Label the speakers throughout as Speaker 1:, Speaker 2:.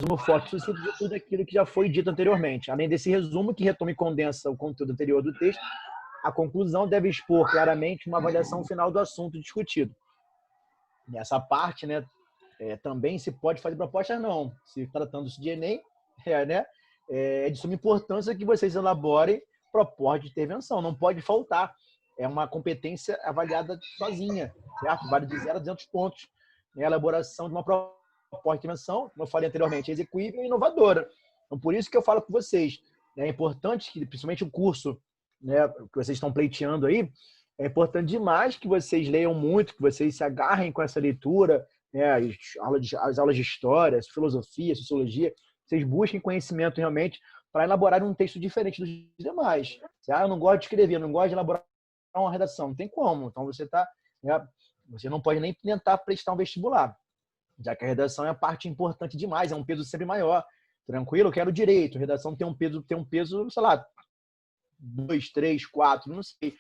Speaker 1: resumo forte e sucinto de tudo aquilo que já foi dito anteriormente. Além desse resumo, que retoma e condensa o conteúdo anterior do texto, a conclusão deve expor claramente uma avaliação final do assunto discutido. Nessa parte, né, também se pode fazer propostas, não. Se tratando-se de Enem, né, é de suma importância que vocês elaborem proposta de intervenção. Não pode faltar. É uma competência avaliada sozinha, certo? Vale de 0 a 200 pontos. A elaboração de uma proposta de intervenção, como eu falei anteriormente, execuível e inovadora. Então, por isso que eu falo com vocês. É importante que, principalmente o curso, né, que vocês estão pleiteando aí, é importante demais que vocês leiam muito, que vocês se agarrem com essa leitura, né, as aulas de história, filosofia, sociologia, vocês busquem conhecimento realmente para elaborar um texto diferente dos demais. Eu não gosto de escrever, não gosto de elaborar uma redação, não tem como. Então você não pode nem tentar prestar um vestibular, já que a redação é a parte importante demais, é um peso sempre maior. Tranquilo? Eu quero direito, a redação tem um peso, sei lá, 2, 3, 4, não sei.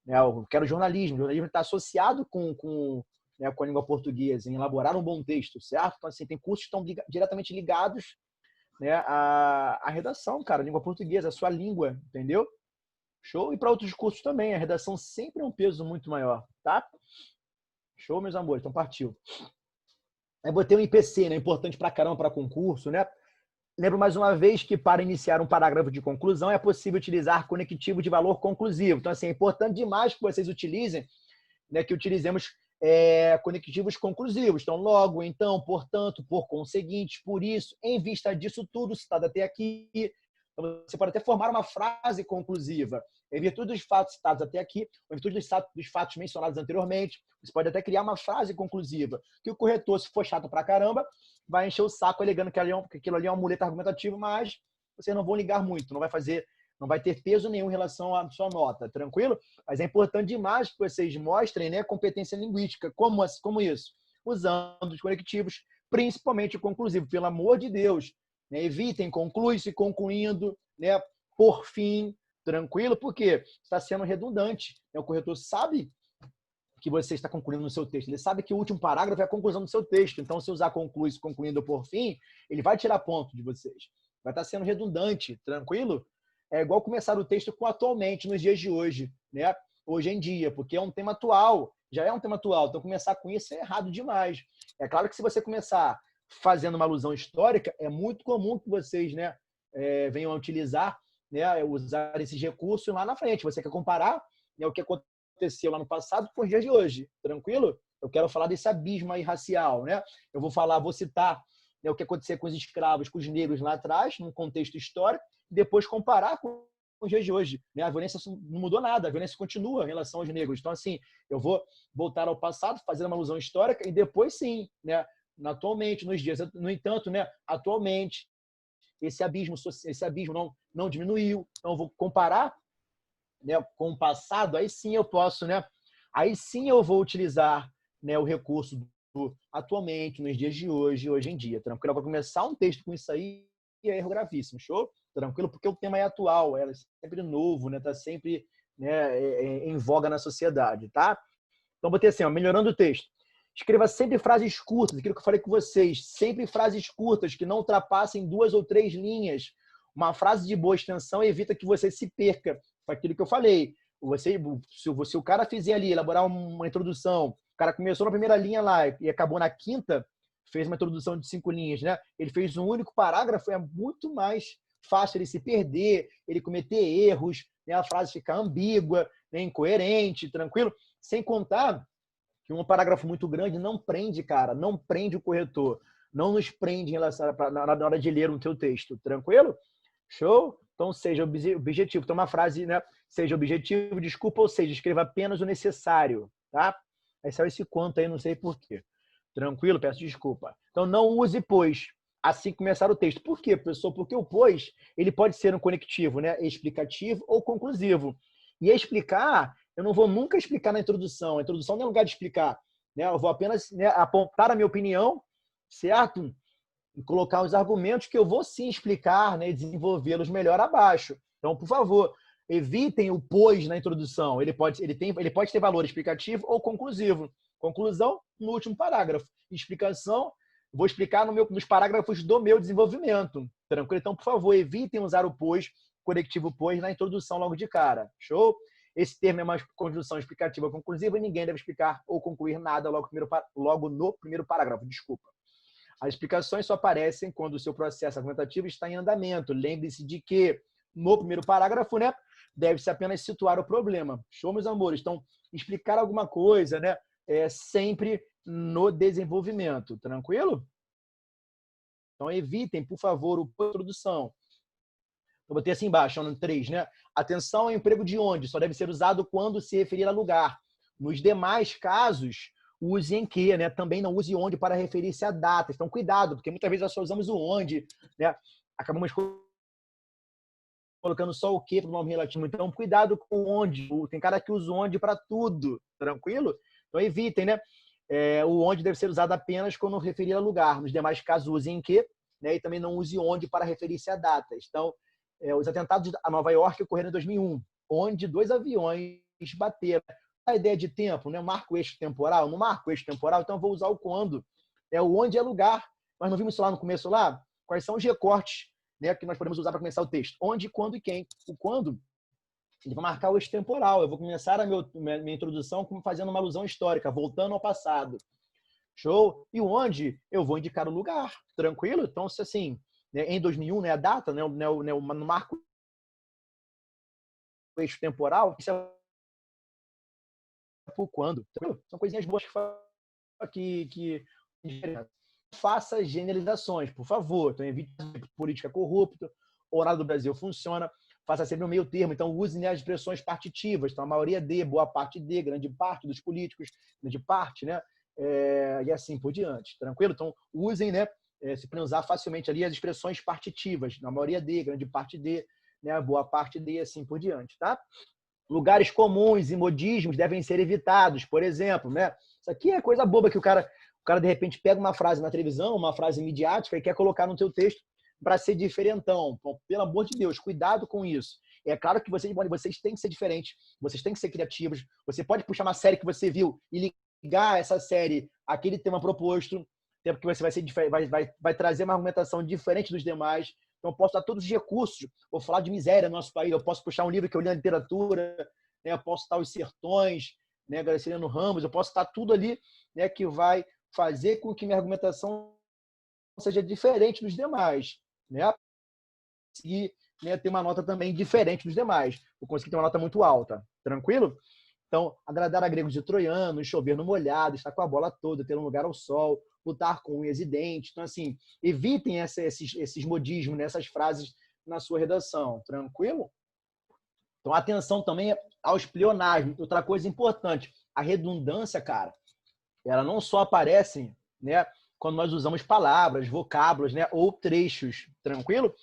Speaker 1: Eu quero jornalismo. O jornalismo está associado com a língua portuguesa, em elaborar um bom texto, certo? Então, assim, tem cursos que estão diretamente ligados, né, à redação, cara, a língua portuguesa, a sua língua, entendeu? Show? E para outros cursos também, a redação sempre é um peso muito maior, tá? Show, meus amores? Então, partiu. Aí botei um IPC, né? Importante pra caramba para concurso, né? Lembro mais uma vez que para iniciar um parágrafo de conclusão é possível utilizar conectivo de valor conclusivo. Então, assim, é importante demais que vocês utilizem, né, que utilizemos conectivos conclusivos. Então, logo, então, portanto, por conseguinte, por isso, em vista disso tudo citado até aqui. Então, você pode até formar uma frase conclusiva. Em virtude dos fatos citados até aqui, ou em virtude dos fatos mencionados anteriormente, você pode até criar uma frase conclusiva, que o corretor, se for chato pra caramba, vai encher o saco alegando que aquilo ali é uma muleta argumentativa, mas vocês não vão ligar muito, não vai ter peso nenhum em relação à sua nota, tranquilo? Mas é importante demais que vocês mostrem, né, competência linguística. Como isso? Usando os conectivos, principalmente o conclusivo, pelo amor de Deus. Né? Evitem conclui-se, concluindo, né, por fim, tranquilo? Porque está sendo redundante. Né? O corretor sabe que você está concluindo no seu texto. Ele sabe que o último parágrafo é a conclusão do seu texto. Então, se usar conclui-se, concluindo por fim, ele vai tirar ponto de vocês. Vai estar sendo redundante, tranquilo? É igual começar o texto com atualmente, nos dias de hoje, né? Hoje em dia, porque é um tema atual, já é um tema atual. Então, começar com isso é errado demais. É claro que se você começar fazendo uma alusão histórica, é muito comum que vocês, né, venham a utilizar, né, usar esses recursos lá na frente. Você quer comparar, né, o que aconteceu lá no passado com os dias de hoje, tranquilo? Eu quero falar desse abismo aí racial, né? Eu vou citar, né, o que aconteceu com os escravos, com os negros lá atrás, num contexto histórico, e depois comparar com os dias de hoje. Né? A violência não mudou nada, a violência continua em relação aos negros. Então, assim, eu vou voltar ao passado, fazer uma alusão histórica, e depois sim, né, atualmente, nos dias. No entanto, né, atualmente, esse abismo não diminuiu. Então, eu vou comparar, né, com o passado, aí sim eu posso, né? Aí sim eu vou utilizar, né, o recurso do atualmente, nos dias de hoje em dia. Tranquilo? Para começar um texto com isso aí, é erro gravíssimo, show? Tranquilo? Porque o tema é atual, é sempre novo, né? Tá sempre, né, em voga na sociedade, tá? Então, botei assim, ó, melhorando o texto. Escreva sempre frases curtas, aquilo que eu falei com vocês, sempre frases curtas, que não ultrapassem 2 ou 3 linhas. Uma frase de boa extensão evita que você se perca. Foi aquilo que eu falei. Se o cara fizer ali, elaborar uma introdução, o cara começou na primeira linha lá e acabou na quinta, fez uma introdução de 5 linhas, né? Ele fez um único parágrafo, é muito mais fácil ele se perder, ele cometer erros, né? A frase ficar ambígua, né? Incoerente, tranquilo? Sem contar que um parágrafo muito grande não prende, cara, não prende o corretor, não nos prende em relação na hora de ler o teu texto, tranquilo? Show? Então, seja objetivo. Então, uma frase, né? Seja objetivo, desculpa, ou seja, escreva apenas o necessário, tá? Aí saiu esse quanto aí, não sei por quê. Tranquilo? Peço desculpa. Então, não use pois assim que começar o texto. Por quê, professor? Porque o pois, ele pode ser um conectivo, né? Explicativo ou conclusivo. E explicar, eu não vou nunca explicar na introdução. A introdução não é lugar de explicar, né? Eu vou apenas, né, apontar a minha opinião, certo? E colocar os argumentos que eu vou sim explicar, né, e desenvolvê-los melhor abaixo. Então, por favor, evitem o pois na introdução. Ele pode ter valor explicativo ou conclusivo. Conclusão no último parágrafo. Explicação Vou explicar nos parágrafos do meu desenvolvimento. Tranquilo? Então, por favor, evitem usar o pois, conectivo pois, na introdução logo de cara. Show? Esse termo é uma conjunção explicativa conclusiva e ninguém deve explicar ou concluir nada logo no primeiro parágrafo. Desculpa. As explicações só aparecem quando o seu processo argumentativo está em andamento. Lembre-se de que, no primeiro parágrafo, né, deve-se apenas situar o problema. Show, meus amores? Então, explicar alguma coisa, né, sempre no desenvolvimento. Tranquilo? Então, evitem, por favor, a introdução. Eu botei assim embaixo, no 3, né? Atenção ao emprego de onde só deve ser usado quando se referir a lugar. Nos demais casos, use em que, né? Também não use onde para referir-se a datas. Então, cuidado, porque muitas vezes nós só usamos o onde, né? Acabamos colocando só o que para o nome relativo. Então, cuidado com onde. Tem cara que usa o onde para tudo, tranquilo? Então, evitem, né? O onde deve ser usado apenas quando referir a lugar. Nos demais casos, use em que, né? E também não use onde para referir-se a datas. Então, os atentados a Nova York ocorreram em 2001, onde 2 aviões bateram. A ideia de tempo, né? Marco eixo temporal, não marco eixo temporal, então eu vou usar o quando. O onde é lugar. Nós não vimos isso lá no começo lá? Quais são os recortes, né, que nós podemos usar para começar o texto? Onde, quando e quem. O quando, ele vai marcar o eixo temporal. Eu vou começar a minha introdução fazendo uma alusão histórica, voltando ao passado. Show? E onde eu vou indicar o lugar. Tranquilo? Então, se assim, né, em 2001, né, a data, né, no marco eixo temporal, isso é por quando. Tranquilo? São coisinhas boas que faça generalizações, por favor. Então, evite política corrupta, o horário do Brasil funciona, faça sempre o meio termo. Então, use, né, as expressões partitivas. Então, a maioria de, boa parte de, grande parte dos políticos, grande parte, né? E assim por diante. Tranquilo? Então, usem, né? Se podem usar facilmente ali as expressões partitivas. Na maioria de, grande parte de, né? Boa parte de, assim por diante, tá? Lugares comuns e modismos devem ser evitados, por exemplo, né? Isso aqui é coisa boba que o cara de repente pega uma frase na televisão, uma frase midiática e quer colocar no seu texto para ser diferentão. Bom, pelo amor de Deus, cuidado com isso. É claro que vocês têm que ser diferentes, vocês têm que ser criativos. Você pode puxar uma série que você viu e ligar essa série àquele tema proposto, até porque você vai trazer uma argumentação diferente dos demais. Então, eu posso dar todos os recursos. Vou falar de miséria no nosso país. Eu posso puxar um livro que eu li na literatura. Né? Eu posso citar Os Sertões, né? Graciliano Ramos. Eu posso citar tudo ali, né? Que vai fazer com que minha argumentação seja diferente dos demais. Né? E, né, ter uma nota também diferente dos demais. Vou conseguir ter uma nota muito alta. Tranquilo? Então, agradar a gregos e troianos, chover no molhado, estar com a bola toda, ter um lugar ao sol, lutar com unhas e dentes. Então, assim, evitem esses modismos, nessas frases na sua redação. Tranquilo? Então, atenção também aos pleonasmos. Outra coisa importante, a redundância, cara, ela não só aparece, né, quando nós usamos palavras, vocábulos, né, ou trechos. Tranquilo?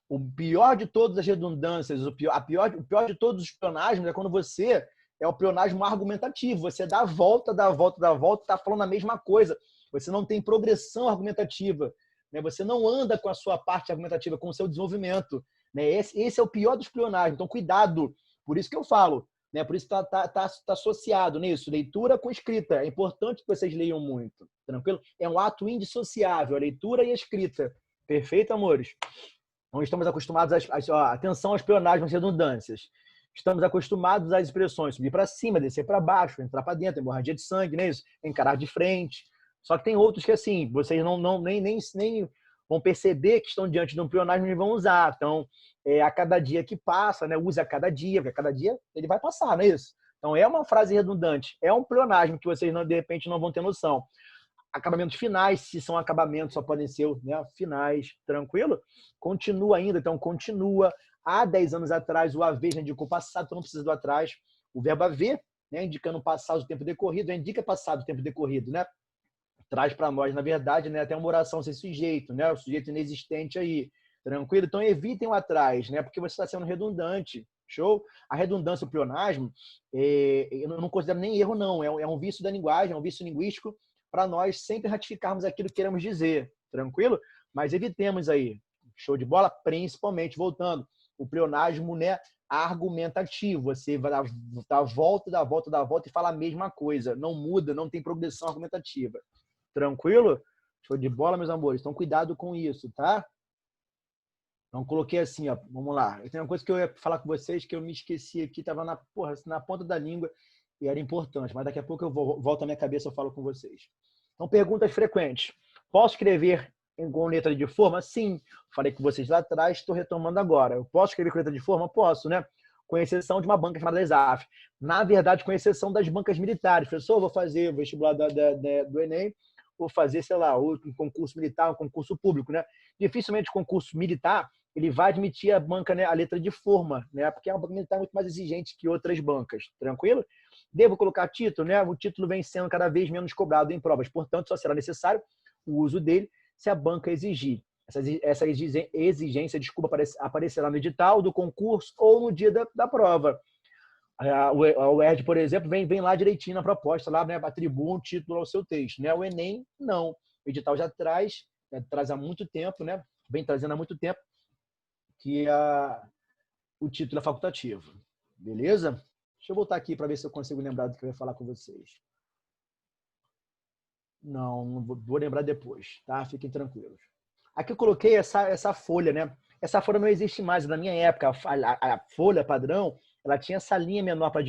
Speaker 1: O pior de todas as redundâncias, o pior de todos os pleonasmos é quando você é o pleonasmo argumentativo. Você dá a volta, está falando a mesma coisa. Você não tem progressão argumentativa. Né? Você não anda com a sua parte argumentativa, com o seu desenvolvimento. Né? Esse é o pior dos pleonasmos. Então, cuidado. Por isso que eu falo. Né? Por isso que está associado nisso. Leitura com escrita. É importante que vocês leiam muito. Tranquilo? É um ato indissociável, a leitura e a escrita. Perfeito, amores? Não estamos acostumados atenção aos pleonasmos e redundâncias. Estamos acostumados às expressões subir para cima, descer para baixo, entrar para dentro, hemorragia de sangue, né? Isso, encarar de frente. Só que tem outros que, assim, vocês nem vão perceber que estão diante de um pleonasmo e vão usar. Então, a cada dia que passa, né? Use a cada dia, porque a cada dia ele vai passar, não é isso? Então, é uma frase redundante, é um pleonasmo que vocês, de repente, não vão ter noção. Acabamentos finais, se são acabamentos, só podem ser, né, finais, tranquilo? Continua ainda, então continua. Há 10 anos atrás, o haver já indicou passado, então não precisa do atrás. O verbo haver, né, indicando passado, o tempo decorrido, indica passado, o tempo decorrido, né? Traz para nós, na verdade, né, até uma oração sem sujeito, né? O sujeito inexistente aí, tranquilo? Então evitem o atrás, né? Porque você está sendo redundante. Show? A redundância, o pleonasmo, eu não considero nem erro, não. É um vício da linguagem, é um vício linguístico para nós sempre ratificarmos aquilo que queremos dizer. Tranquilo? Mas evitemos aí. Show de bola? Principalmente, voltando, o pleonasmo, né, argumentativo. Você vai dar a volta, dá a volta e fala a mesma coisa. Não muda, não tem progressão argumentativa. Tranquilo? Show de bola, meus amores. Então, cuidado com isso, tá? Então, coloquei assim, ó. Vamos lá. Eu tenho uma coisa que eu ia falar com vocês que eu me esqueci aqui, estava na ponta da língua e era importante, mas daqui a pouco eu volto à minha cabeça e eu falo com vocês. Então, perguntas frequentes. Posso escrever com letra de forma? Sim. Falei com vocês lá atrás, estou retomando agora. Eu posso escrever com letra de forma? Posso, né? Com exceção de uma banca chamada ESAF. Na verdade, com exceção das bancas militares. Professor, vou fazer o vestibular do Enem, vou fazer, sei lá, um concurso militar, um concurso público, né? Dificilmente o concurso militar ele vai admitir a banca, né, a letra de forma, né? Porque a banca militar é muito mais exigente que outras bancas. Tranquilo? Devo colocar título, né? O título vem sendo cada vez menos cobrado em provas, portanto, só será necessário o uso dele se a banca exigir. Essa exigência, desculpa, aparecerá no edital do concurso ou no dia da prova. A UERJ, por exemplo, vem lá direitinho na proposta, lá, né, atribua um título ao seu texto. Né? O Enem, não. O edital já traz há muito tempo, né? Vem trazendo há muito tempo, que o título é facultativo. Beleza? Deixa eu voltar aqui para ver se eu consigo lembrar do que eu ia falar com vocês. Não vou lembrar depois, tá? Fiquem tranquilos. Aqui eu coloquei essa folha, né? Essa folha não existe mais. Na minha época, a folha padrão, ela tinha essa linha menor para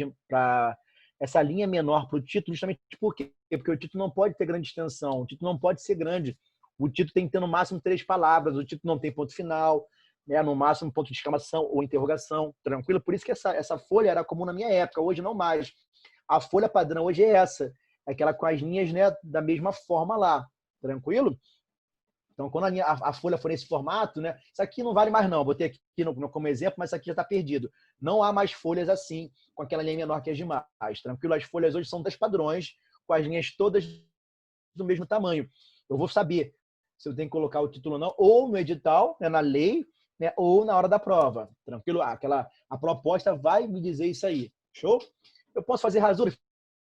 Speaker 1: o título, justamente por quê? Porque o título não pode ter grande extensão, o título não pode ser grande. O título tem que ter no máximo 3 palavras, o título não tem ponto final, né? No máximo ponto de exclamação ou interrogação, tranquilo? Por isso que essa folha era comum na minha época, hoje não mais. A folha padrão hoje é essa, aquela com as linhas, né, da mesma forma lá, tranquilo? Então, quando a folha for nesse formato, né, isso aqui não vale mais não, botei aqui como exemplo, mas isso aqui já está perdido. Não há mais folhas assim, com aquela linha menor que as demais, tranquilo? As folhas hoje são das padrões, com as linhas todas do mesmo tamanho. Eu vou saber se eu tenho que colocar o título ou não, ou no edital, né, na lei, né, ou na hora da prova, tranquilo? A proposta vai me dizer isso aí, show? Eu posso fazer rasuras,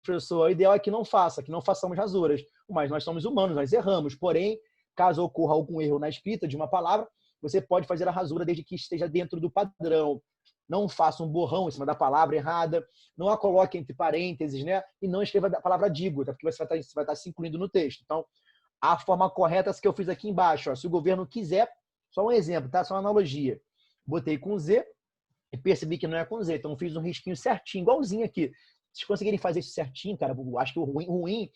Speaker 1: professor? O ideal é que não façamos rasuras, mas nós somos humanos, nós erramos, porém, caso ocorra algum erro na escrita de uma palavra, você pode fazer a rasura desde que esteja dentro do padrão. Não faça um borrão em cima da palavra errada, não a coloque entre parênteses, né? E não escreva a palavra dígota, porque você vai estar se incluindo no texto. Então, a forma correta é essa que eu fiz aqui embaixo. Ó. Se o governo quiser, só um exemplo, tá? Só uma analogia. Botei com Z e percebi que não é com Z. Então, fiz um risquinho certinho, igualzinho aqui. Se vocês conseguirem fazer isso certinho, cara, eu acho que o ruim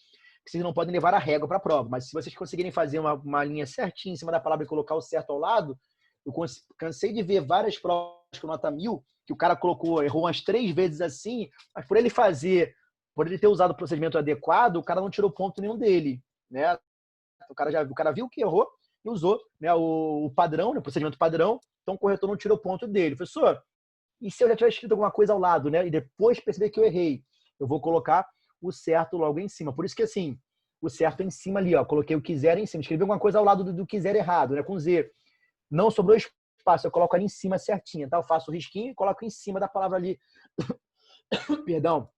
Speaker 1: que vocês não podem levar a régua para a prova, mas se vocês conseguirem fazer uma linha certinha em cima da palavra e colocar o certo ao lado, eu cansei de ver várias provas com nota 1000, que o cara errou umas 3 vezes assim, mas por ele ter usado o procedimento adequado, o cara não tirou ponto nenhum dele, né? O cara viu que errou e usou, né, o padrão, né, o procedimento padrão, então o corretor não tirou ponto dele. Professor, e se eu já tiver escrito alguma coisa ao lado, né, e depois perceber que eu errei, eu vou colocar o certo logo em cima. Por isso que, assim, o certo é em cima ali, ó. Coloquei o quiser em cima. Escrevi alguma coisa ao lado do quiser errado, né? Com Z. Não sobrou espaço, eu coloco ali em cima certinha, tá? Eu faço o risquinho e coloco em cima da palavra ali. Perdão.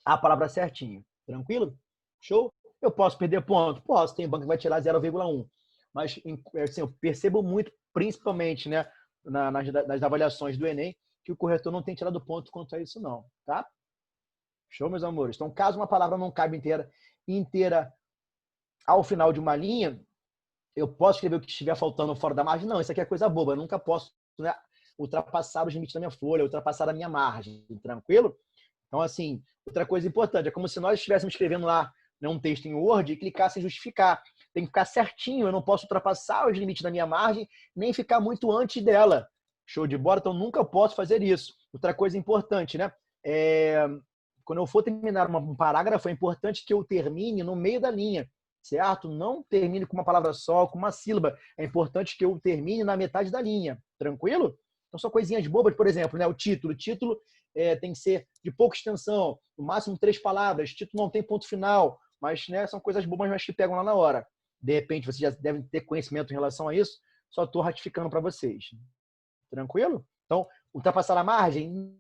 Speaker 1: A palavra certinho. Tranquilo? Show? Eu posso perder ponto? Posso. Tem banco que vai tirar 0,1. Mas, assim, eu percebo muito, principalmente, né, nas avaliações do Enem, que o corretor não tem tirado ponto quanto a isso, não, tá? Show, meus amores? Então, caso uma palavra não caiba inteira ao final de uma linha, eu posso escrever o que estiver faltando fora da margem? Não, isso aqui é coisa boba. Eu nunca posso, né, ultrapassar os limites da minha folha, ultrapassar a minha margem. Tranquilo? Então, assim, outra coisa importante, é como se nós estivéssemos escrevendo lá, né, um texto em Word e clicasse em justificar. Tem que ficar certinho, eu não posso ultrapassar os limites da minha margem, nem ficar muito antes dela. Show de bola? Então, nunca posso fazer isso. Outra coisa importante, né? Quando eu for terminar um parágrafo, é importante que eu termine no meio da linha, certo? Não termine com uma palavra só, com uma sílaba. É importante que eu termine na metade da linha. Tranquilo? Então, são coisinhas bobas, por exemplo, né? O título. O título tem que ser de pouca extensão, no máximo 3 palavras. O título não tem ponto final, mas, né, são coisas bobas, mas que pegam lá na hora. De repente, vocês já devem ter conhecimento em relação a isso. Só estou ratificando para vocês. Tranquilo? Então, ultrapassar a margem?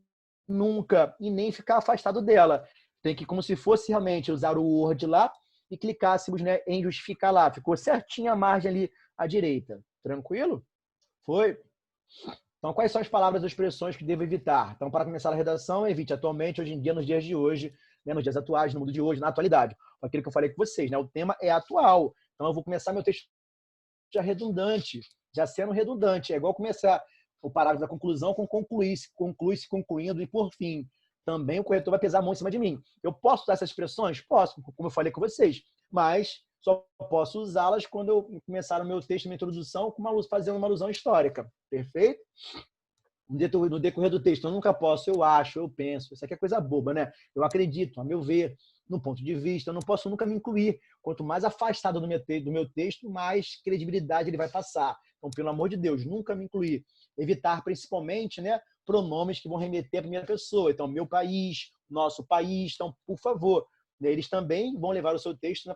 Speaker 1: Nunca. E nem ficar afastado dela. Tem que, como se fosse realmente usar o Word lá e clicássemos, né, em justificar lá. Ficou certinha a margem ali à direita. Tranquilo? Foi? Então, quais são as palavras ou expressões que devo evitar? Então, para começar a redação, evite atualmente, hoje em dia, nos dias de hoje, né, nos dias atuais, no mundo de hoje, na atualidade. Aquilo que eu falei com vocês, né? O tema é atual. Então, eu vou começar meu texto já redundante, já sendo redundante. É igual começar o parágrafo da conclusão com conclui-se, conclui-se, concluindo e por fim. Também o corretor vai pesar a mão em cima de mim. Eu posso usar essas expressões? Posso, como eu falei com vocês, mas só posso usá-las quando eu começar o meu texto, minha introdução, fazendo uma alusão histórica. Perfeito? No decorrer do texto, eu nunca posso, eu acho, eu penso. Isso aqui é coisa boba, né? Eu acredito, a meu ver, no ponto de vista, eu não posso nunca me incluir. Quanto mais afastado do meu texto, mais credibilidade ele vai passar. Então, pelo amor de Deus, nunca me incluir. Evitar, principalmente, né, pronomes que vão remeter à primeira pessoa. Então, meu país, nosso país. Então, por favor, né, eles também vão levar o seu texto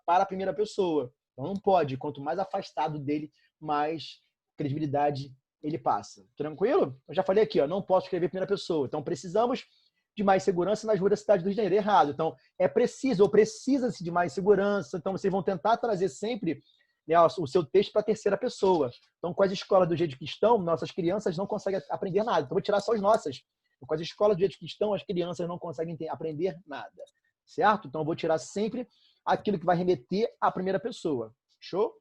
Speaker 1: para a primeira pessoa. Então, não pode. Quanto mais afastado dele, mais credibilidade ele passa. Tranquilo? Eu já falei aqui, ó, não posso escrever em primeira pessoa. Então, precisamos de mais segurança nas ruas da cidade do Rio de Janeiro. Errado. Então, é preciso ou precisa-se de mais segurança. Então, vocês vão tentar trazer sempre, né, o seu texto para a terceira pessoa. Então, com as escolas do jeito que estão, nossas crianças não conseguem aprender nada. Então, vou tirar só as nossas. Com as escolas do jeito que estão, as crianças não conseguem aprender nada. Certo? Então, eu vou tirar sempre aquilo que vai remeter à primeira pessoa. Show?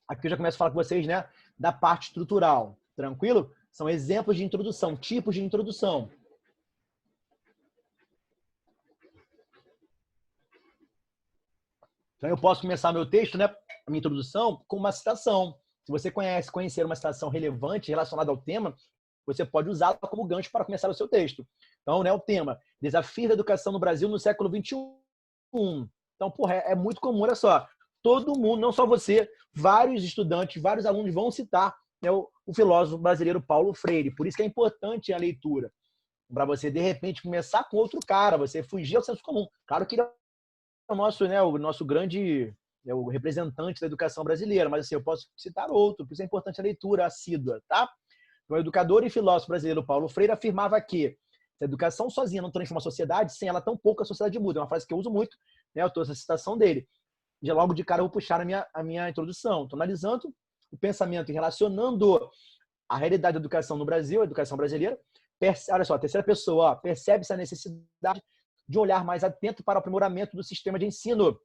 Speaker 1: Aqui eu já começo a falar com vocês, né, da parte estrutural. Tranquilo? São exemplos de introdução, tipos de introdução. Então, eu posso começar meu texto, né, a minha introdução, com uma citação. Se você conhecer uma citação relevante relacionada ao tema, você pode usá-la como gancho para começar o seu texto. Então, né, o tema, desafio da educação no Brasil no século XXI. Então, porra, é muito comum, olha só, todo mundo, não só você, vários estudantes, vários alunos vão citar, né, o filósofo brasileiro Paulo Freire. Por isso que é importante a leitura, para você, de repente, começar com outro cara, você fugir ao senso comum. Claro que ele é o nosso grande, o representante da educação brasileira, mas assim, eu posso citar outro, por isso é importante a leitura assídua, tá? Então, o educador e filósofo brasileiro Paulo Freire afirmava que a educação sozinha não transforma a sociedade, sem ela tampouco a sociedade muda. É uma frase que eu uso muito, né? Eu trouxe a citação dele. Já logo de cara eu vou puxar a minha introdução. Estou analisando o pensamento e relacionando a realidade da educação no Brasil, a educação brasileira. Olha só, a terceira pessoa, percebe-se a necessidade de um olhar mais atento para o aprimoramento do sistema de ensino,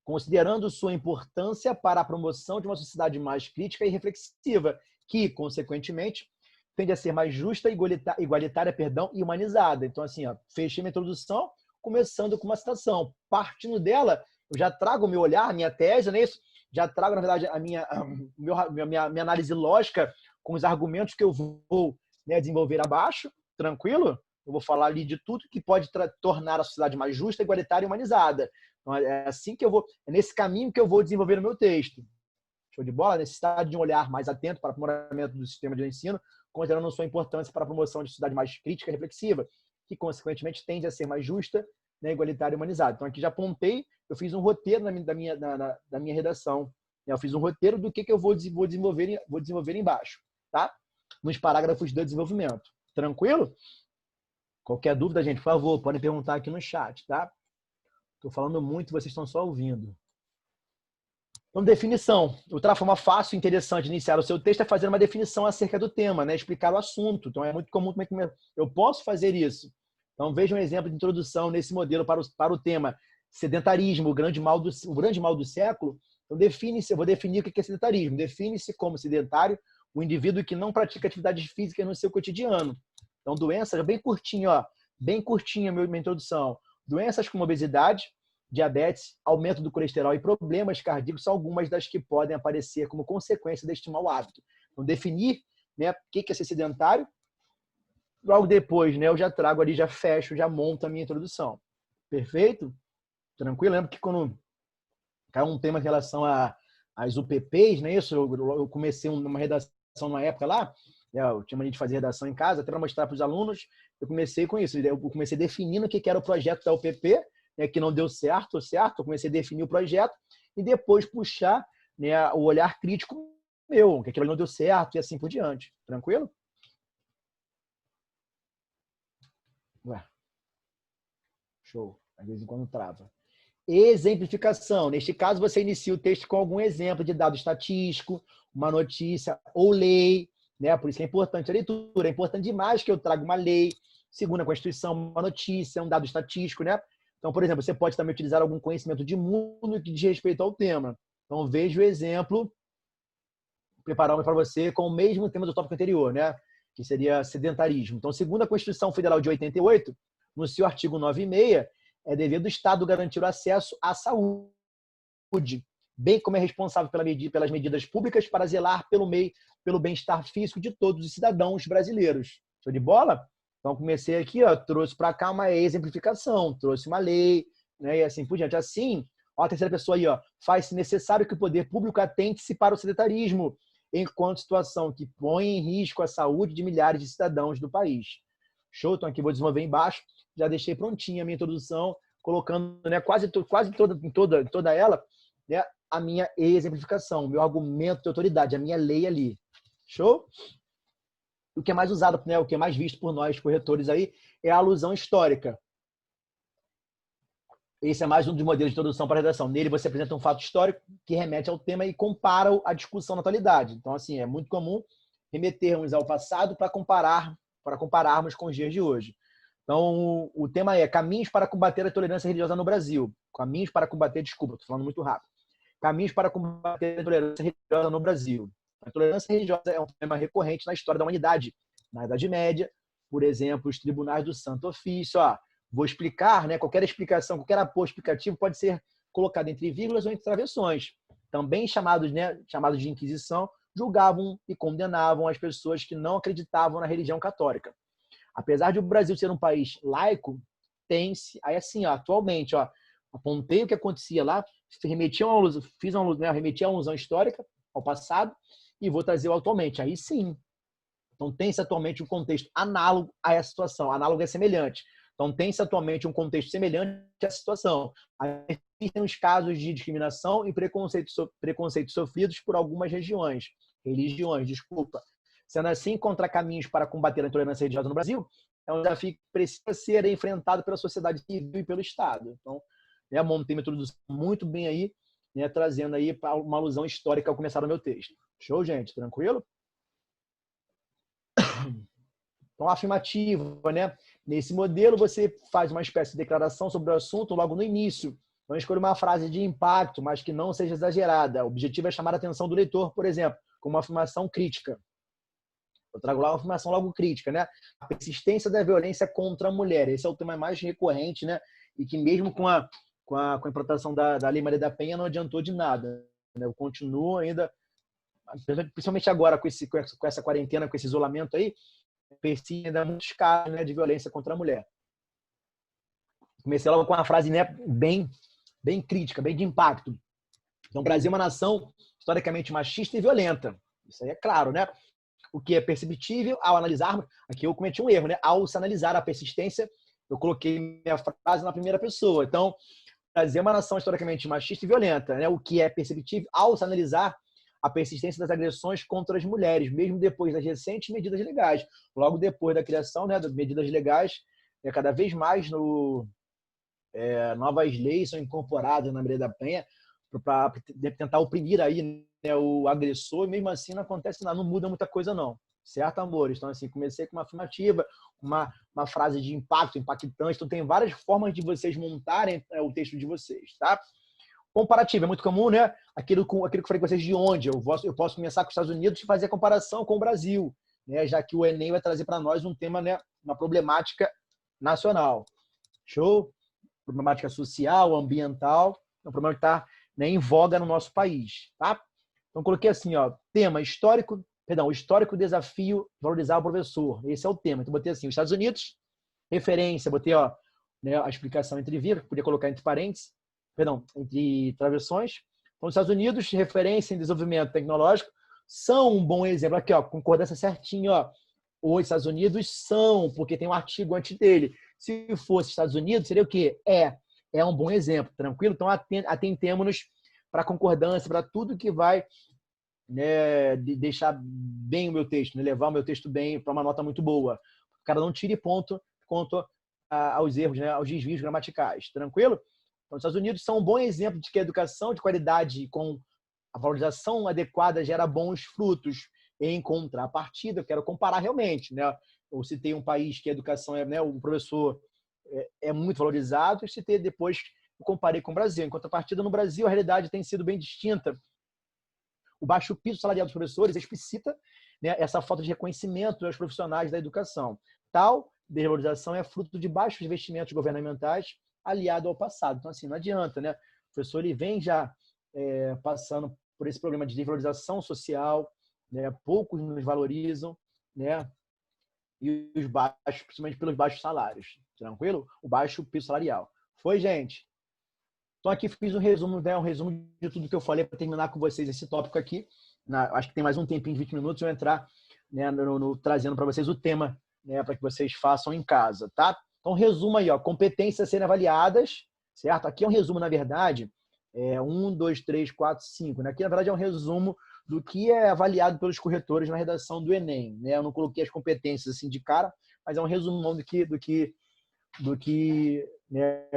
Speaker 1: considerando sua importância para a promoção de uma sociedade mais crítica e reflexiva, que, consequentemente, tende a ser mais justa, igualitária, e humanizada. Então, assim, ó, fechei minha introdução, começando com uma citação. Partindo dela, eu já trago o meu olhar, a minha tese, não é isso? Já trago, na verdade, a minha análise lógica com os argumentos que eu vou, né, desenvolver abaixo, tranquilo? Eu vou falar ali de tudo que pode tornar a sociedade mais justa, igualitária e humanizada. Então, é assim que eu vou, é nesse caminho que eu vou desenvolver no meu texto. Show de bola? A necessidade de um olhar mais atento para o aprimoramento do sistema de ensino, considerando sua importância para a promoção de sociedade mais crítica e reflexiva, que, consequentemente, tende a ser mais justa, né, igualitária e humanizada. Então, aqui já apontei, eu fiz um roteiro da minha redação. Eu fiz um roteiro do que eu vou desenvolver embaixo, tá? Nos parágrafos de desenvolvimento. Tranquilo? Qualquer dúvida, gente, por favor, podem perguntar aqui no chat, tá? Estou falando muito, vocês estão só ouvindo. Então, definição. Outra forma fácil e interessante de iniciar o seu texto é fazer uma definição acerca do tema, né? Explicar o assunto. Então, é muito comum também que eu posso fazer isso. Então, veja um exemplo de introdução nesse modelo para o tema sedentarismo, o grande mal do século. Então, eu vou definir o que é sedentarismo. Define-se como sedentário o indivíduo que não pratica atividades físicas no seu cotidiano. Então, doenças, bem curtinho, ó, bem curtinha a minha introdução. Doenças como obesidade, diabetes, aumento do colesterol e problemas cardíacos são algumas das que podem aparecer como consequência deste mau hábito. Então, definir, né, o que é ser sedentário. Logo depois, né, eu já trago ali, já fecho, já monto a minha introdução. Perfeito? Tranquilo? Lembro que quando caiu um tema em relação às UPPs, né, isso, eu comecei uma redação numa época lá, eu tinha mania de fazer redação em casa, até para mostrar para os alunos, eu comecei com isso. Eu comecei definindo o que era o projeto da UPP, né, que não deu certo. Eu comecei a definir o projeto e depois puxar, né, o olhar crítico meu, que aquilo não deu certo e assim por diante. Tranquilo? Ué. Show. Às vezes em quando trava. Exemplificação. Neste caso, você inicia o texto com algum exemplo de dado estatístico, uma notícia ou lei, né? Por isso que é importante a leitura. É importante demais que eu traga uma lei, segundo a Constituição, uma notícia, um dado estatístico, né? Então, por exemplo, você pode também utilizar algum conhecimento de mundo que diz respeito ao tema. Então, veja o exemplo, preparar uma para você com o mesmo tema do tópico anterior, né? Que seria sedentarismo. Então, segundo a Constituição Federal de 88, no seu artigo 9.6, é dever do Estado garantir o acesso à saúde, bem como é responsável pelas medidas públicas para zelar pelo bem-estar físico de todos os cidadãos brasileiros. Show de bola? Então, comecei aqui, ó, trouxe para cá uma exemplificação, trouxe uma lei, né, e assim por diante. Assim, ó, a terceira pessoa aí, ó, faz-se necessário que o poder público atente-se para o sedentarismo, enquanto situação que põe em risco a saúde de milhares de cidadãos do país. Show? Então, aqui vou desenvolver embaixo. Já deixei prontinha a minha introdução, colocando, né, quase toda ela, né, a minha exemplificação, meu argumento de autoridade, a minha lei ali. Show? O que é mais usado, né, o que é mais visto por nós, corretores aí, é a alusão histórica. Esse é mais um dos modelos de introdução para a redação. Nele você apresenta um fato histórico que remete ao tema e compara a discussão na atualidade. Então, assim, é muito comum remetermos ao passado para compararmos com os dias de hoje. Então, o tema é caminhos para combater a intolerância religiosa no Brasil. Desculpa, estou falando muito rápido. Caminhos para combater a intolerância religiosa no Brasil. A intolerância religiosa é um tema recorrente na história da humanidade. Na Idade Média, por exemplo, os tribunais do Santo Ofício. Ó, vou explicar, né? Qualquer explicação, qualquer apoio explicativo pode ser colocado entre vírgulas ou entre travessões. Também chamados de Inquisição, julgavam e condenavam as pessoas que não acreditavam na religião católica. Apesar de o Brasil ser um país laico, tem-se, aí assim, ó, atualmente, ó, apontei o que acontecia lá, remeti a uma alusão histórica ao passado e vou trazer o atualmente. Aí sim. Então, tem-se atualmente um contexto análogo a essa situação. Análogo é semelhante. Então, tem-se atualmente um contexto semelhante a essa situação. Existem os casos de discriminação e preconceitos sofridos por algumas religiões. Sendo assim, encontrar caminhos para combater a intolerância religiosa no Brasil é um desafio que precisa ser enfrentado pela sociedade civil e pelo Estado. Então, né, montei uma introdução muito bem aí, né, trazendo aí uma alusão histórica ao começar o meu texto. Show, gente? Tranquilo? Então, afirmativa, né? Nesse modelo, você faz uma espécie de declaração sobre o assunto logo no início. Então, escolha uma frase de impacto, mas que não seja exagerada. O objetivo é chamar a atenção do leitor, por exemplo, com uma afirmação crítica. Eu trago lá uma afirmação logo crítica, né? A persistência da violência contra a mulher. Esse é o tema mais recorrente, né? E que mesmo com a implantação da Lei Maria da Penha não adiantou de nada. Né? Eu continuo ainda, principalmente agora com essa quarentena, com esse isolamento aí, persiste ainda muitos casos, né, de violência contra a mulher. Comecei logo com uma frase, né, bem crítica, bem de impacto. Então, o Brasil é uma nação historicamente machista e violenta. Isso aí é claro, né? O que é perceptível ao analisarmos. Aqui eu cometi um erro, né? Ao se analisar a persistência, eu coloquei minha frase na primeira pessoa. Então, o Brasil é uma nação historicamente machista e violenta, né? O que é perceptível ao se analisar a persistência das agressões contra as mulheres, mesmo depois das recentes medidas legais. Logo depois da criação, né, das medidas legais, cada vez mais novas leis são incorporadas na Maria da Penha para tentar oprimir aí, né, o agressor, e mesmo assim não acontece nada, não muda muita coisa não. Certo, amores? Então, assim, comecei com uma afirmativa, uma frase de impacto, impactante. Então, tem várias formas de vocês montarem o texto de vocês, tá? Comparativo, é muito comum, né? Aquilo que eu falei com vocês de onde. Eu posso começar com os Estados Unidos e fazer a comparação com o Brasil, né? Já que o Enem vai trazer para nós um tema, né? Uma problemática nacional. Show? Problemática social, ambiental. É um problema que está, né, em voga no nosso país, tá? Então, coloquei assim, ó, tema histórico, histórico desafio valorizar o professor. Esse é o tema. Então, botei assim, os Estados Unidos, referência, botei, ó, né, a explicação entre vírgulas, podia colocar entre parênteses, entre travessões. Então, os Estados Unidos, referência em desenvolvimento tecnológico, são um bom exemplo. Aqui, ó, concordância certinho, ó. Os Estados Unidos são, porque tem um artigo antes dele. Se fosse Estados Unidos, seria o quê? É um bom exemplo, tranquilo? Então, atentemos-nos para a concordância, para tudo que vai, né, deixar bem o meu texto, né, levar o meu texto bem para uma nota muito boa. O cara não tire ponto quanto aos erros, né, aos desvios gramaticais, tranquilo? Então, os Estados Unidos são um bom exemplo de que a educação de qualidade com a valorização adequada gera bons frutos. Em contrapartida, eu quero comparar realmente, né? Eu citei um país que a educação é, né, o professor é muito valorizado, e se ter depois, eu comparei com o Brasil. Em contrapartida, no Brasil, a realidade tem sido bem distinta. O baixo piso salarial dos professores explicita, né, essa falta de reconhecimento aos profissionais da educação. Tal desvalorização é fruto de baixos investimentos governamentais aliado ao passado. Então, assim, não adianta, né? O professor ele vem já passando por esse problema de desvalorização social, né? Poucos nos valorizam, né? E os baixos, principalmente pelos baixos salários. Tranquilo? O baixo piso salarial. Foi, gente? Então, aqui fiz um resumo, né? Um resumo de tudo que eu falei para terminar com vocês esse tópico aqui. Acho que tem mais um tempinho de 20 minutos, eu vou entrar, né, trazendo para vocês o tema, né, para que vocês façam em casa, tá? Então, resumo aí, ó, competências a serem avaliadas, certo? Aqui é um resumo, na verdade, 1, 2, 3, 4, 5. Né? Aqui, na verdade, é um resumo do que é avaliado pelos corretores na redação do Enem. Né? Eu não coloquei as competências assim de cara, mas é um resumão do que né,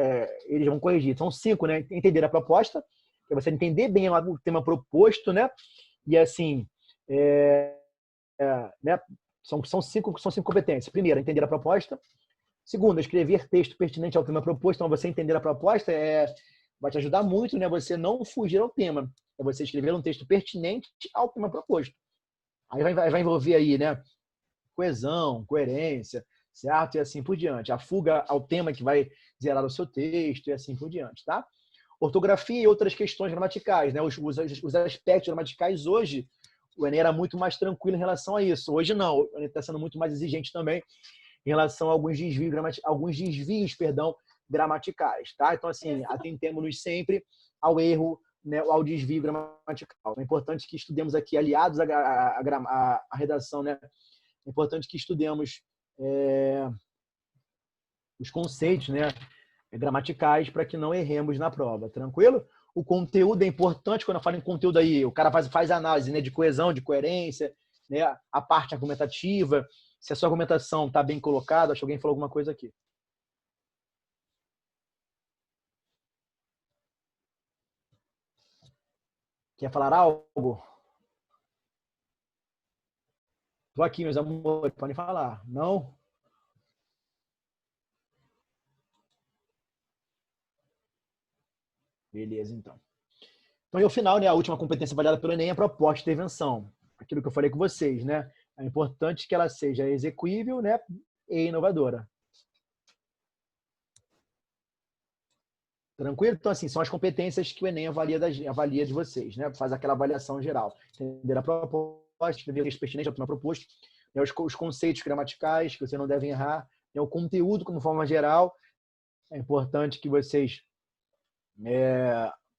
Speaker 1: eles vão corrigir. São 5, né? Entender a proposta, que é você entender bem o tema proposto, né? E assim, né? São cinco competências. Primeiro, entender a proposta. Segundo, escrever texto pertinente ao tema proposto. Então, você entender a proposta vai te ajudar muito, né? Você não fugir ao tema. É você escrever um texto pertinente ao tema proposto. Aí vai envolver aí, né? Coesão, coerência, certo? E assim por diante. A fuga ao tema que vai gerar o seu texto e assim por diante, tá? Ortografia e outras questões gramaticais, né? Os aspectos gramaticais hoje, o Enem era muito mais tranquilo em relação a isso. Hoje não, o Enem está sendo muito mais exigente também em relação a alguns desvios, gramaticais, tá? Então, assim, atentemos-nos sempre ao erro, né, ao desvio gramatical. É importante que estudemos aqui, aliados à redação, né? É importante que estudemos os conceitos, né, gramaticais para que não erremos na prova, tranquilo? O conteúdo é importante, quando eu falo em conteúdo aí, o cara faz análise, né, de coesão, de coerência, né, a parte argumentativa, se a sua argumentação está bem colocada. Acho que alguém falou alguma coisa aqui. Quer falar algo? Estou aqui, meus amores, podem falar. Não? Beleza, então. Então, e o final, né, a última competência avaliada pelo Enem é a proposta de intervenção. Aquilo que eu falei com vocês, né? É importante que ela seja execuível, né, e inovadora. Tranquilo? Então, assim, são as competências que o Enem avalia de vocês, né? Faz aquela avaliação geral. Entender a proposta, entender o texto pertinente ao tema proposto, né, os conceitos gramaticais que você não deve errar, né, o conteúdo como forma geral. É importante que vocês,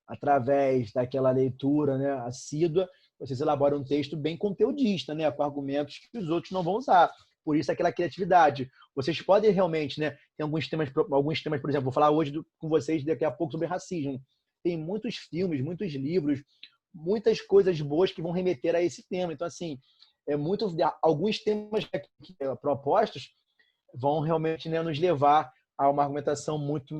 Speaker 1: através daquela leitura, né, assídua, vocês elaboram um texto bem conteudista, né, com argumentos que os outros não vão usar. Por isso, aquela criatividade. Vocês podem realmente, né, tem alguns temas, por exemplo, vou falar hoje com vocês daqui a pouco sobre racismo. Tem muitos filmes, muitos livros, muitas coisas boas que vão remeter a esse tema. Então, assim, alguns temas propostos vão realmente, né, nos levar a uma argumentação de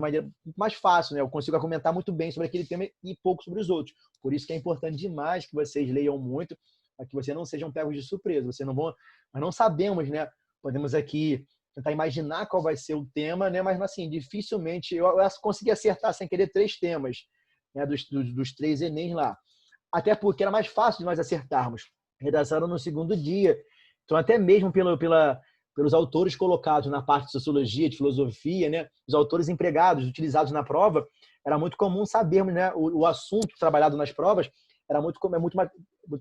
Speaker 1: maneira muito mais fácil, né? Eu consigo argumentar muito bem sobre aquele tema e pouco sobre os outros. Por isso que é importante demais que vocês leiam muito, para que vocês não sejam pegos de surpresa. Nós não sabemos, né? Podemos aqui tentar imaginar qual vai ser o tema, né? Mas assim, dificilmente eu consegui acertar sem querer 3 temas, né? Dos 3 Enems lá. Até porque era mais fácil de nós acertarmos. Redação no segundo dia. Então, até mesmo pelos autores colocados na parte de sociologia, de filosofia, né? Os autores empregados, utilizados na prova, era muito comum sabermos, né? O assunto trabalhado nas provas era muito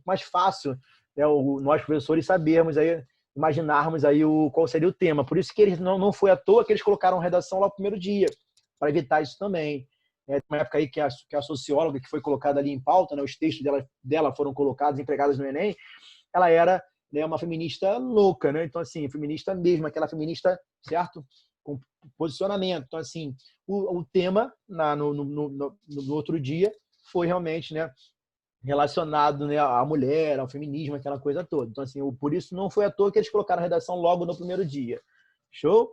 Speaker 1: mais fácil, né? Nós, professores, sabermos aí, imaginarmos aí qual seria o tema. Por isso que eles não foi à toa que eles colocaram redação lá no primeiro dia, para evitar isso também. Uma época aí que a socióloga que foi colocada ali em pauta, né? Os textos dela foram colocados, empregados no Enem, ela era, né, uma feminista louca, né? Então, assim, feminista mesmo, aquela feminista, certo? Com posicionamento. Então, assim, o tema no outro dia foi realmente, né, relacionado, né, à mulher, ao feminismo, aquela coisa toda. Então, assim, por isso não foi à toa que eles colocaram a redação logo no primeiro dia. Show?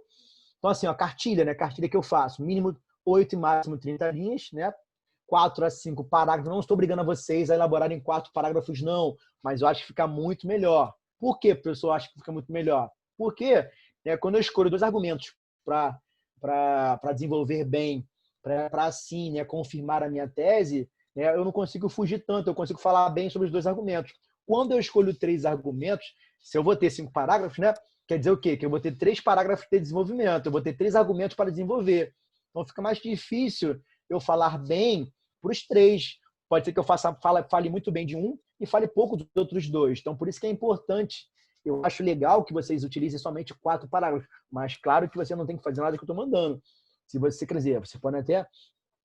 Speaker 1: Então, assim, a cartilha, né? Cartilha que eu faço, mínimo 8 e máximo 30 linhas, né? 4 a 5 parágrafos. Não estou obrigando a vocês a elaborarem 4 parágrafos, não, mas eu acho que fica muito melhor. Por que o professor acha que fica muito melhor? Porque, né, quando eu escolho 2 argumentos para para desenvolver bem, para assim, né, confirmar a minha tese, né, eu não consigo fugir tanto, eu consigo falar bem sobre os dois argumentos. Quando eu escolho 3 argumentos, se eu vou ter 5 parágrafos, né, quer dizer o quê? Que eu vou ter 3 parágrafos de desenvolvimento, eu vou ter 3 argumentos para desenvolver. Então fica mais difícil eu falar bem para os 3. Pode ser que eu fale muito bem de um e fale pouco dos outros 2. Então por isso que é importante. Eu acho legal que vocês utilizem somente 4 parágrafos, mas claro que você não tem que fazer nada que eu estou mandando. Se você quer dizer, você pode até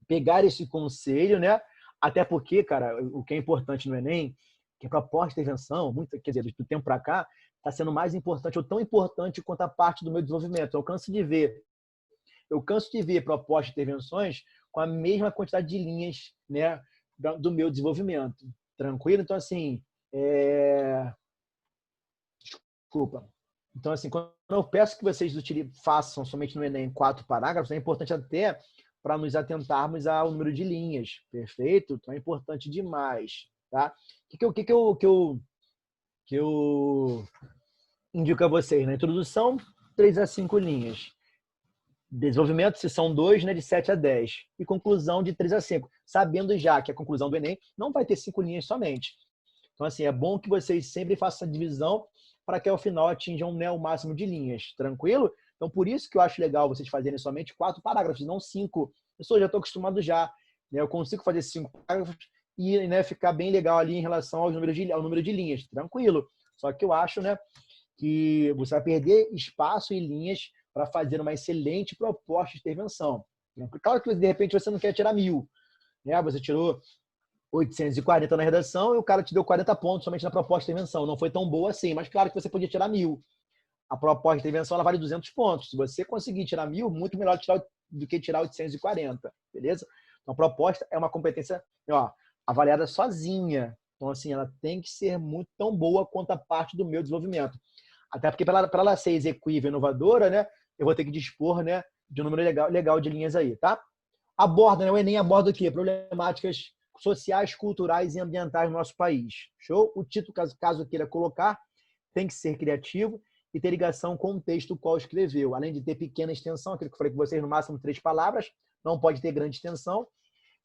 Speaker 1: pegar esse conselho, né? Até porque, cara, o que é importante no Enem, que a proposta de intervenção, muito, quer dizer, do tempo para cá, está sendo mais importante ou tão importante quanto a parte do meu desenvolvimento. Eu canso de ver propostas de intervenções com a mesma quantidade de linhas, né, do meu desenvolvimento. Tranquilo? Então, assim, desculpa. Então, assim, quando eu peço que vocês façam somente no Enem 4 parágrafos, é importante até para nos atentarmos ao número de linhas, perfeito? Então, é importante demais, tá? O que eu indico a vocês? Na introdução, 3 a 5 linhas. Desenvolvimento, se são 2, né, de 7 a 10. E conclusão, de 3 a 5. Sabendo já que a conclusão do Enem não vai ter 5 linhas somente. Então, assim, é bom que vocês sempre façam essa divisão para que ao final atinjam, né, o máximo de linhas. Tranquilo? Então, por isso que eu acho legal vocês fazerem somente 4 parágrafos, não 5. Eu já estou acostumado já. Né? Eu consigo fazer 5 parágrafos e, né, ficar bem legal ali em relação ao número de linhas. Tranquilo. Só que eu acho, né, que você vai perder espaço e linhas para fazer uma excelente proposta de intervenção. Claro que, de repente, você não quer tirar 1000. Né? Você tirou 840 na redação e o cara te deu 40 pontos somente na proposta de intervenção. Não foi tão boa assim, mas claro que você podia tirar 1000. A proposta de intervenção ela vale 200 pontos. Se você conseguir tirar 1000, muito melhor do que tirar 840, beleza? Então, a proposta é uma competência, ó, avaliada sozinha. Então, assim, ela tem que ser muito tão boa quanto a parte do meu desenvolvimento. Até porque, para ela ser execuível e inovadora, né, eu vou ter que dispor, né, de um número legal de linhas aí, tá? Aborda, né, o Enem aborda o quê? Problemáticas sociais, culturais e ambientais no nosso país. Show? O título, caso queira colocar, tem que ser criativo e ter ligação com o texto qual escreveu. Além de ter pequena extensão, aquilo que eu falei com vocês, no máximo 3 palavras, não pode ter grande extensão.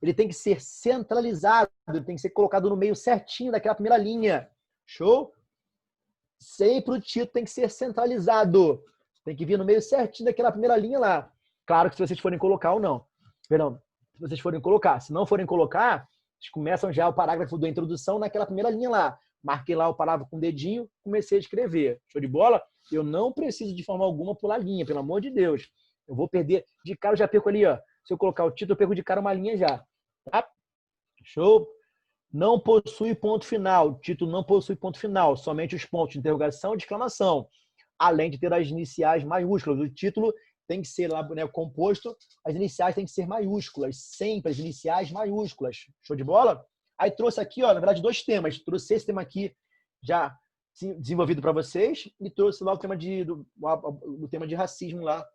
Speaker 1: Ele tem que ser centralizado, ele tem que ser colocado no meio certinho daquela primeira linha. Show? Sempre o título tem que ser centralizado. Tem que vir no meio certinho daquela primeira linha lá. Claro que se vocês forem colocar ou não. Perdão, se vocês forem colocar. Se não forem colocar, vocês começam já o parágrafo da introdução naquela primeira linha lá. Marquei lá o parágrafo com o dedinho, comecei a escrever. Show de bola? Eu não preciso de forma alguma pular linha, pelo amor de Deus. Eu vou perder. De cara eu já perco ali, ó. Se eu colocar o título, eu perco de cara uma linha já. Tá? Show? Não possui ponto final. O título não possui ponto final. Somente os pontos de interrogação e de exclamação. Além de ter as iniciais maiúsculas. O título tem que ser lá, né, composto, as iniciais têm que ser maiúsculas. Sempre as iniciais maiúsculas. Show de bola? Aí trouxe aqui, ó, na verdade, 2 temas. Trouxe esse tema aqui já desenvolvido para vocês e trouxe lá o tema o tema de racismo lá.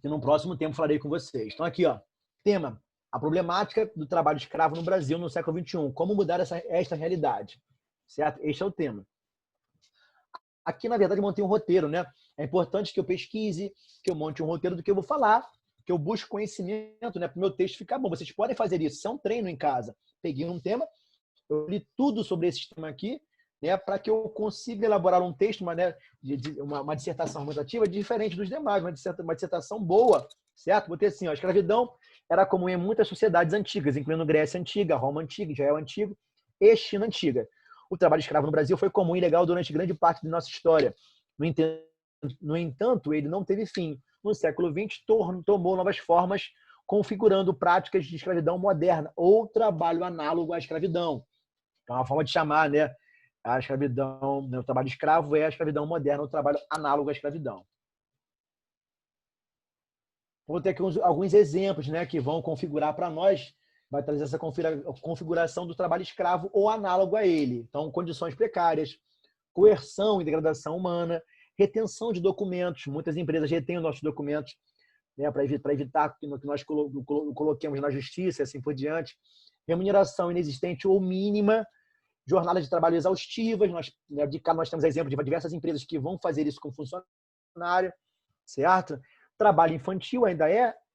Speaker 1: Que no próximo tempo falarei com vocês. Então aqui, ó, tema: a problemática do trabalho escravo no Brasil no século XXI. Como mudar esta realidade? Certo? Este é o tema. Aqui, na verdade, eu montei um roteiro, né? É importante que eu pesquise, que eu monte um roteiro do que eu vou falar, que eu busque conhecimento, né? Para o meu texto ficar bom. Vocês podem fazer isso. Isso é um treino em casa. Peguei um tema, eu li tudo sobre esse tema aqui, né? Para que eu consiga elaborar um texto, uma dissertação argumentativa diferente dos demais, uma dissertação boa, certo? Vou ter assim, ó, a escravidão era comum em muitas sociedades antigas, incluindo Grécia Antiga, Roma Antiga, Israel Antigo e China Antiga. O trabalho escravo no Brasil foi comum e legal durante grande parte de nossa história. No entanto, ele não teve fim. No século XX, tomou novas formas, configurando práticas de escravidão moderna ou trabalho análogo à escravidão. Então, é uma forma de chamar, né, a escravidão, né, o trabalho escravo é a escravidão moderna, o trabalho análogo à escravidão. Vou ter aqui alguns exemplos, né, que vão configurar para nós, vai trazer essa configuração do trabalho escravo ou análogo a ele. Então, condições precárias, coerção e degradação humana, retenção de documentos. Muitas empresas retêm os nossos documentos, né, para evitar que nós coloquemos na justiça e assim por diante. Remuneração inexistente ou mínima, jornadas de trabalho exaustivas. De cá nós temos exemplo de diversas empresas que vão fazer isso com funcionário, certo? Trabalho infantil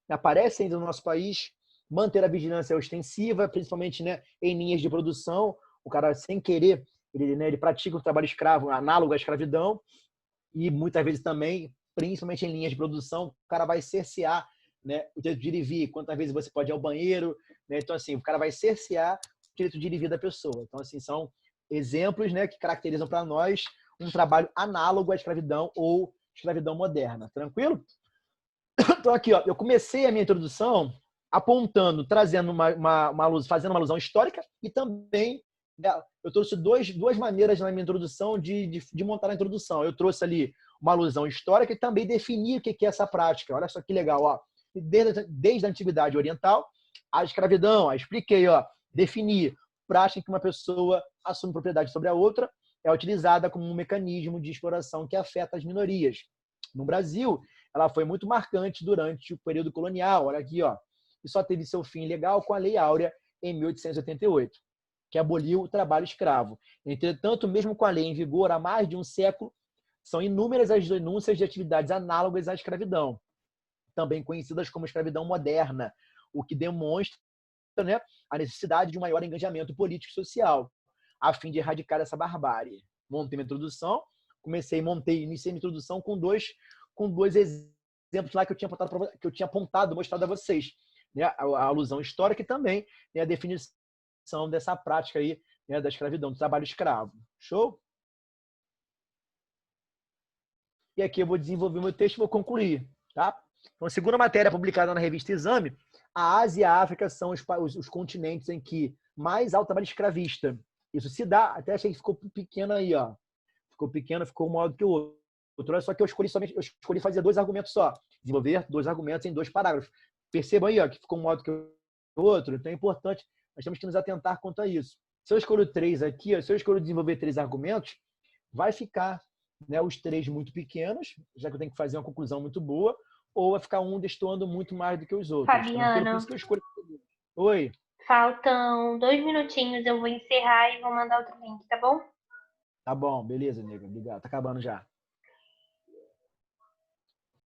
Speaker 1: aparece ainda no nosso país. Manter a vigilância ostensiva, principalmente, né, em linhas de produção. O cara, sem querer, ele pratica o trabalho escravo, análogo à escravidão. E muitas vezes também, principalmente em linhas de produção, o cara vai cercear, né, o direito de ir e vir, quantas vezes você pode ir ao banheiro, né? Então, assim, o cara vai cercear o direito de ir e vir da pessoa. Então, assim, são exemplos, né, que caracterizam para nós um trabalho análogo à escravidão ou escravidão moderna. Tranquilo? Então, aqui, ó, eu comecei a minha introdução apontando, trazendo fazendo uma alusão histórica e também eu trouxe duas maneiras na minha introdução de montar a introdução. Eu trouxe ali uma alusão histórica e também defini o que é essa prática. Olha só que legal, ó. Desde a antiguidade oriental, a escravidão, ó, expliquei, ó, defini prática em que uma pessoa assume propriedade sobre a outra, é utilizada como um mecanismo de exploração que afeta as minorias. No Brasil, ela foi muito marcante durante o período colonial. Olha aqui, ó, e só teve seu fim legal com a Lei Áurea em 1888, que aboliu o trabalho escravo. Entretanto, mesmo com a lei em vigor há mais de um século, são inúmeras as denúncias de atividades análogas à escravidão, também conhecidas como escravidão moderna, o que demonstra, né, a necessidade de um maior engajamento político e social, a fim de erradicar essa barbárie. Montei minha introdução, iniciei minha introdução com dois exemplos lá que eu tinha apontado, mostrado a vocês, né, a alusão histórica e também, né, a definição dessa prática aí, né, da escravidão, do trabalho escravo. Show? E aqui eu vou desenvolver o meu texto e vou concluir, tá? Então, segundo a matéria publicada na revista Exame, a Ásia e a África são os continentes em que mais há o trabalho escravista. Isso se dá, até achei que ficou pequeno aí, ó. Ficou pequeno, ficou um maior do que o outro. Olha só que eu escolhi fazer 2 argumentos só. Desenvolver 2 argumentos em 2 parágrafos. Percebam aí, ó, que ficou um maior do que o outro. Então é importante, nós temos que nos atentar quanto a isso. Se eu escolho 3 aqui, ó, se eu escolho desenvolver 3 argumentos, vai ficar, né, os 3 muito pequenos, já que eu tenho que fazer uma conclusão muito boa, ou vai ficar um destoando muito mais do que os outros. Tranquilo? Por
Speaker 2: Fabiano,
Speaker 1: isso que eu escolho. Oi.
Speaker 2: faltam 2 minutinhos, eu vou encerrar e vou mandar outro link, tá bom?
Speaker 1: Tá bom, beleza, nega. Obrigado. Tá acabando já.